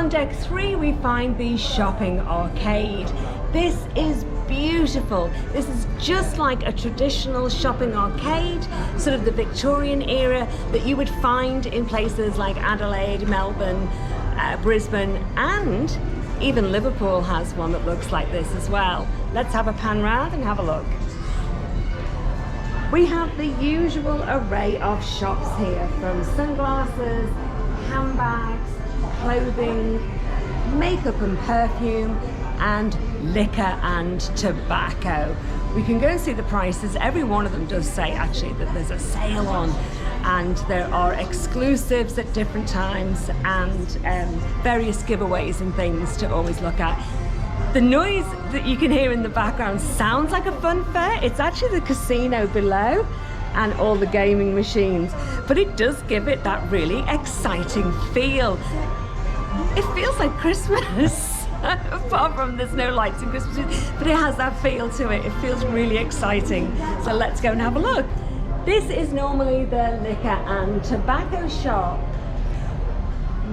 On deck 3 we find the shopping arcade. This is beautiful. This is just like a traditional shopping arcade, sort of the Victorian era that you would find in places like Adelaide, Melbourne, Brisbane, and even Liverpool has one that looks like this as well. Let's have a pan round and have a look. We have the usual array of shops here, from sunglasses, handbags, clothing, makeup and perfume, and liquor and tobacco. We can go and see the prices. Every one of them does say actually that there's a sale on, and there are exclusives at different times, and various giveaways and things to always look at. The noise that you can hear in the background sounds like a fun fair. It's actually the casino below and all the gaming machines, but it does give it that really exciting feel. It feels like Christmas, apart from there's no lights in Christmas, but it has that feel to it. It feels really exciting. So let's go and have a look. This is normally the liquor and tobacco shop.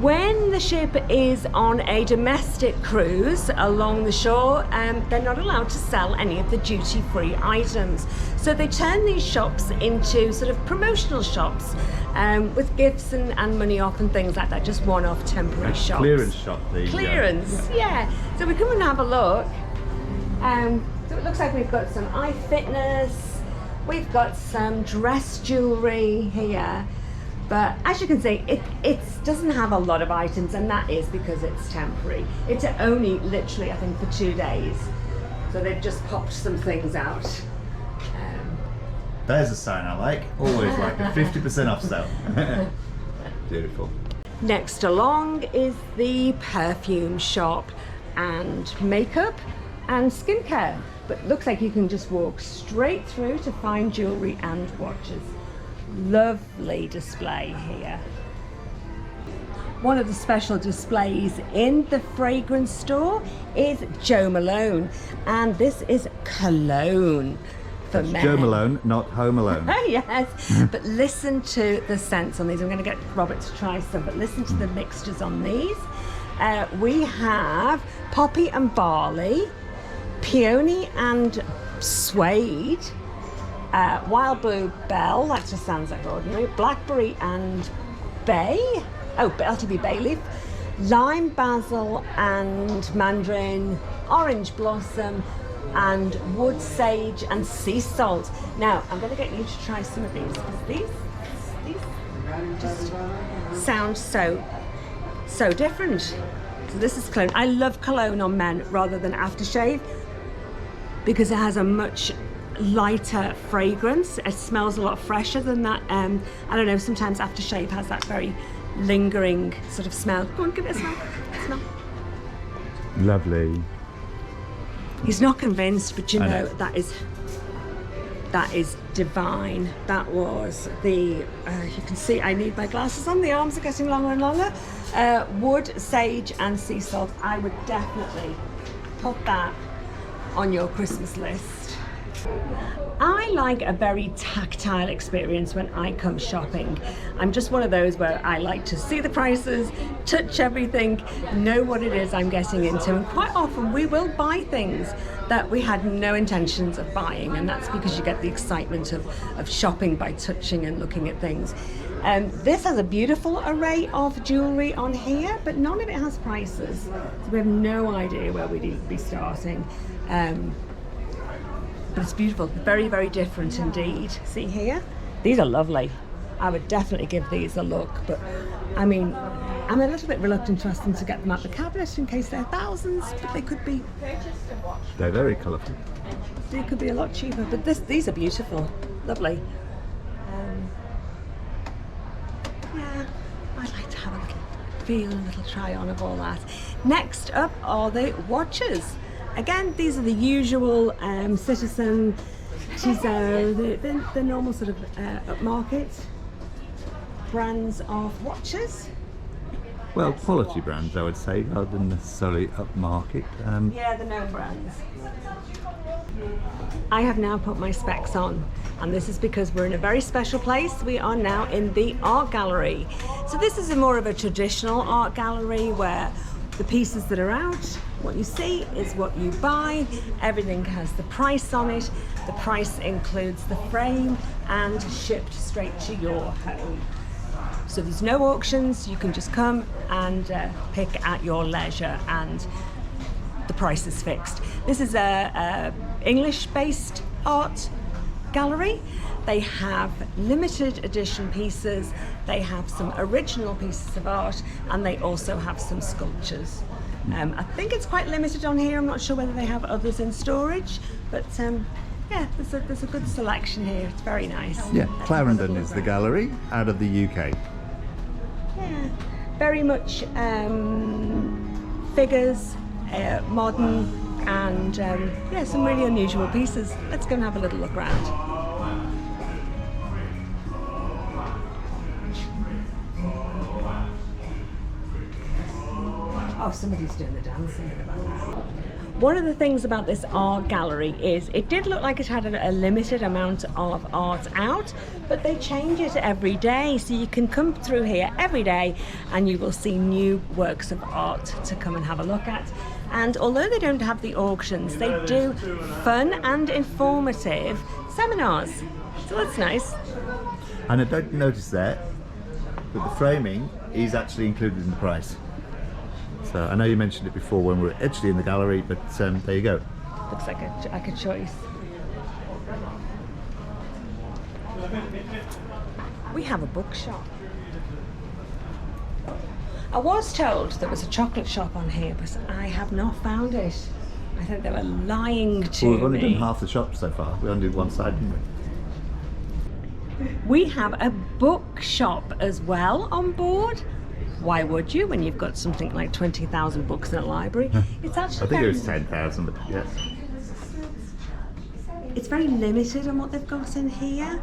When the ship is on a domestic cruise along the shore, they're not allowed to sell any of the duty-free items. So they turn these shops into sort of promotional shops with gifts and money off and things like that, just one-off temporary shops. Clearance shop. Clearance, yeah. So we come and have a look. So it looks like we've got some eye fitness, we've got some dress jewellery here. But as you can see, it doesn't have a lot of items, and that is because it's temporary. It's only literally, I think, for 2 days. So they've just popped some things out. There's a sign I like. Always like a 50% off sale. Beautiful. Next along is the perfume shop and makeup and skincare. But looks like you can just walk straight through to find jewellery and watches. Lovely display here. One of the special displays in the fragrance store is Jo Malone, and this is cologne for men. Jo Malone, not Home Alone. Yes, but listen to the scents on these. I'm going to get Robert to try some, but listen to the mixtures on these. We have poppy and barley, peony and suede, wild blue bell, that just sounds like ordinary, blackberry and bay, LTB bay leaf, lime, basil and mandarin, orange blossom and wood sage and sea salt. Now I'm going to get you to try some of these, because these just sound so different. So this is cologne. I love cologne on men rather than aftershave, because it has a much lighter fragrance. It smells a lot fresher than that. I don't know, sometimes aftershave has that very lingering sort of smell. Go on, give it a smell. Lovely. He's not convinced, but you know, that is divine. That was the, you can see I need my glasses on, the arms are getting longer and longer. Wood, sage and sea salt. I would definitely put that on your Christmas list. I like a very tactile experience when I come shopping. I'm just one of those where I like to see the prices, touch everything, know what it is I'm getting into, and quite often we will buy things that we had no intentions of buying, and that's because you get the excitement of shopping by touching and looking at things. This has a beautiful array of jewellery on here, but none of it has prices, so we have no idea where we'd be starting. But it's beautiful, very, very different indeed. See here? These are lovely. I would definitely give these a look, but I mean, I'm a little bit reluctant to ask them to get them out the cabinet in case they're thousands, but they could be. They're very colourful. They could be a lot cheaper, but these are beautiful, lovely. Yeah, I'd like to have a little feel, a little try on of all that. Next up are the watches. Again, these are the usual Citizen, Tissot, the normal sort of upmarket brands of watches. Well, quality brands, I would say, rather than necessarily upmarket. Yeah, the known brands. I have now put my specs on, and this is because we're in a very special place. We are now in the art gallery. So this is more of a traditional art gallery where the pieces that are out, what you see is what you buy. Everything has the price on it. The price includes the frame and shipped straight to your home. So there's no auctions, you can just come and pick at your leisure, and the price is fixed. This is a English-based art gallery. They have limited edition pieces, they have some original pieces of art, and they also have some sculptures. I think it's quite limited on here. I'm not sure whether they have others in storage, but yeah, there's a good selection here. It's very nice. Yeah, Clarendon is the gallery out of the UK. Yeah, very much figures, modern, and yeah, some really unusual pieces. Let's go and have a little look around. Oh, somebody's doing the dancing in the background. One of the things about this art gallery is it did look like it had a limited amount of art out, but they change it every day. So you can come through here every day and you will see new works of art to come and have a look at. And although they don't have the auctions, they do fun and informative seminars. So that's nice. And I don't notice there, but the framing is actually included in the price. So I know you mentioned it before when we were actually in the gallery, but there you go. Looks like a choice. We have a bookshop. I was told there was a chocolate shop on here, but I have not found it. I think they were lying to me. Well, we've only done half the shop so far. We only did one side, didn't we? We have a bookshop as well on board. Why would you when you've got something like 20,000 books in a library? It's actually I think it was 10,000, but yes. It's very limited on what they've got in here.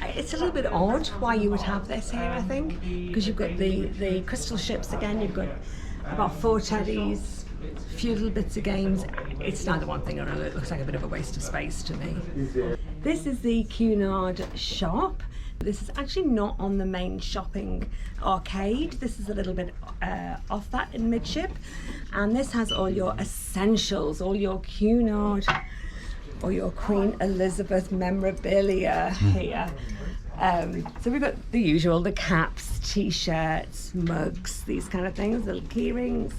It's a little bit odd why you would have this here, I think, because you've got the crystal ships again, you've got about 4 teddies, a few little bits of games. It's neither one thing or another. It looks like a bit of a waste of space to me. This is the Cunard Shop. This is actually not on the main shopping arcade. This is a little bit off that in midship. And this has all your essentials, all your Cunard or your Queen Elizabeth memorabilia here. So we've got the usual, the caps, t-shirts, mugs, these kind of things, little key rings.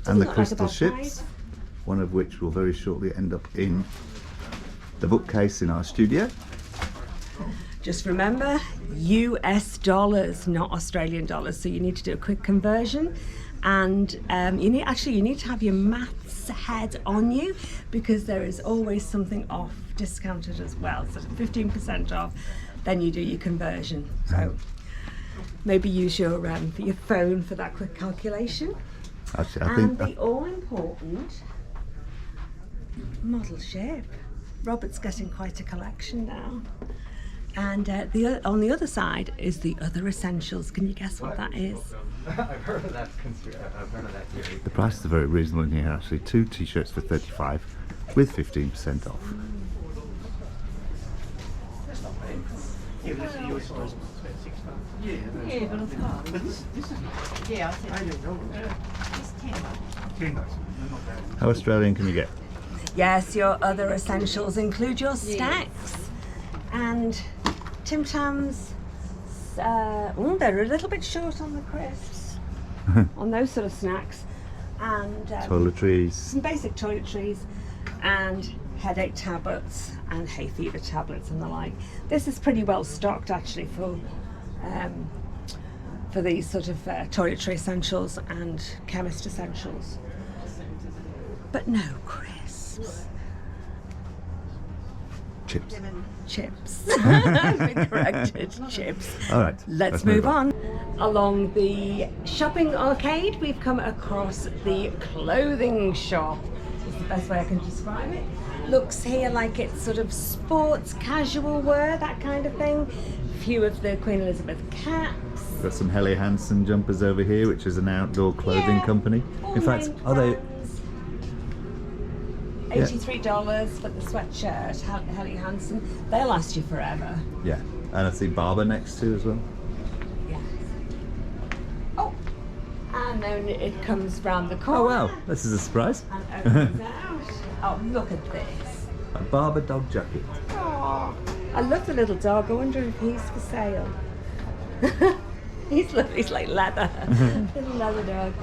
And the Doesn't look like a crystal bad ships, price. one of which will very shortly end up in the bookcase in our studio. Just remember, US dollars, not Australian dollars. So you need to do a quick conversion, and you need to have your maths head on you, because there is always something off, discounted as well. So 15% off, then you do your conversion. So maybe use your phone for that quick calculation. Actually, I think the all-important model ship. Robert's getting quite a collection now. And on the other side is the other essentials. Can you guess what that is? I've heard of that. I've heard of that theory. the prices are very reasonable in here. Actually, 2 t-shirts for 35 with 15% off. Yeah, but this is US dollars. Yeah, but it's hard. Yeah, I didn't know. It's 10. $10. How Australian can you get? Yes, your other essentials include your snacks and Tim Tams. They're a little bit short on the crisps, on those sort of snacks, and Toiletries. some basic toiletries, and headache tablets and hay fever tablets and the like. This is pretty well stocked actually for these sort of toiletry essentials and chemist essentials, but no crisps. Chips. Chips. I've been corrected. Chips. All right. Let's move on. Along the shopping arcade, we've come across the clothing shop. Is the best way I can describe it. Looks here like it's sort of sports, casual wear, that kind of thing. A few of the Queen Elizabeth caps. Got some Helly Hansen jumpers over here, which is an outdoor clothing company. all In fact, name are they? brands. $83 for the sweatshirt, Helly Hansen. They'll last you forever. Yeah. And I see Barber next to as well. Yes. Oh, and then it comes round the corner. Oh wow, this is a surprise. And opens out. Oh, look at this. A Barber dog jacket. Oh, I love the little dog. I wonder if he's for sale. He's like leather. Little leather dog.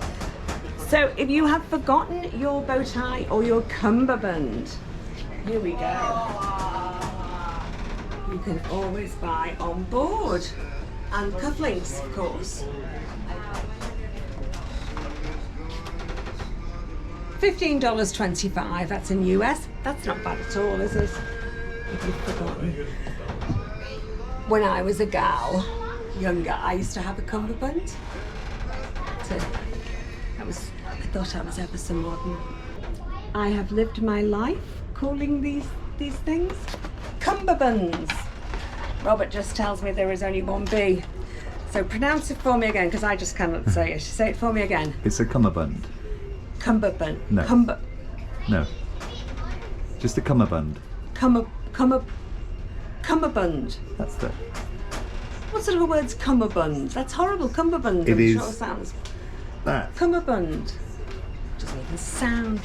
So if you have forgotten your bow tie or your cummerbund, here we go. You can always buy on board. And cufflinks, of course. $15.25, that's in US. That's not bad at all, is it? If you've forgotten. When I was a gal, younger, I used to have a cummerbund. So I thought I was ever so modern. I have lived my life calling these things cummerbunds. Robert just tells me there is only one B. So pronounce it for me again, because I just cannot say it. Say it for me again. It's a cummerbund. Cummerbund. No. No. Just a cummerbund. Cummerbund. That's the. What sort of a word's cummerbund? That's horrible. Cummerbund. It I'm is. sure it sounds. That. Cummerbund. Doesn't even sound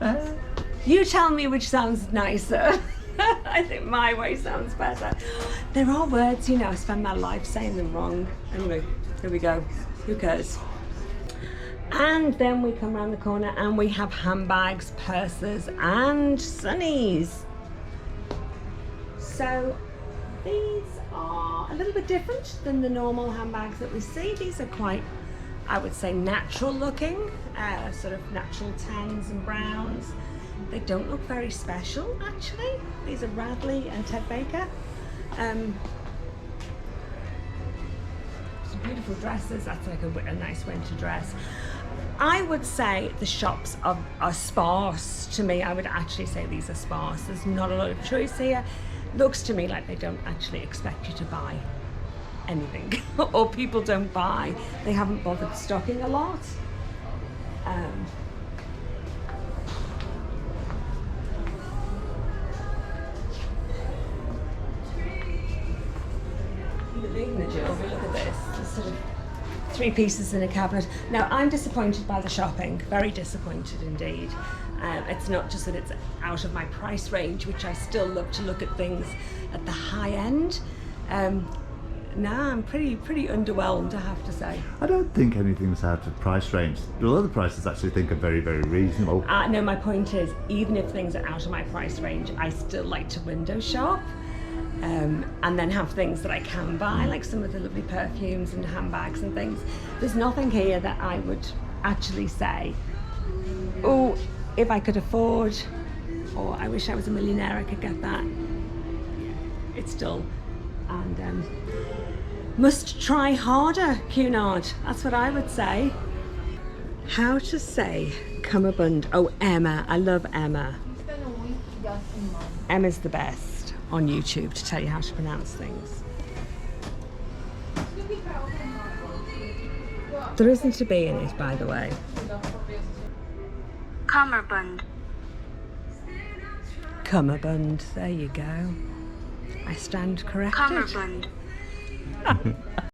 right. You tell me which sounds nicer. I think my way sounds better. There are words, you know, I spend my life saying them wrong. Anyway, here we go. Who cares? And then we come around the corner and we have handbags, purses, and sunnies. So these are a little bit different than the normal handbags that we see. These are quite, I would say, natural looking, sort of natural tans and browns. They don't look very special, actually. These are Radley and Ted Baker. Some beautiful dresses. That's like a nice winter dress. I would say the shops are sparse to me. I would actually say these are sparse. There's not a lot of choice here. Looks to me like they don't actually expect you to buy anything, or people don't buy. They haven't bothered stocking a lot. Even the jewellery, look at this. There's sort of 3 pieces in a cabinet. Now, I'm disappointed by the shopping, very disappointed indeed. It's not just that it's out of my price range, which I still love to look at things at the high end. No, I'm pretty underwhelmed, I have to say. I don't think anything's out of price range. A lot of the prices actually think are very, very reasonable. No, my point is, even if things are out of my price range, I still like to window shop. And then have things that I can buy, like some of the lovely perfumes and handbags and things. There's nothing here that I would actually say, oh, if I could afford, or I wish I was a millionaire, I could get that. It's dull. And must try harder, Cunard. That's what I would say. How to say cummerbund. Oh, Emma. I love Emma. Emma's the best on YouTube to tell you how to pronounce things. There isn't a B in it, by the way. Cummerbund. Cummerbund, there you go. I stand corrected. Cummerbund.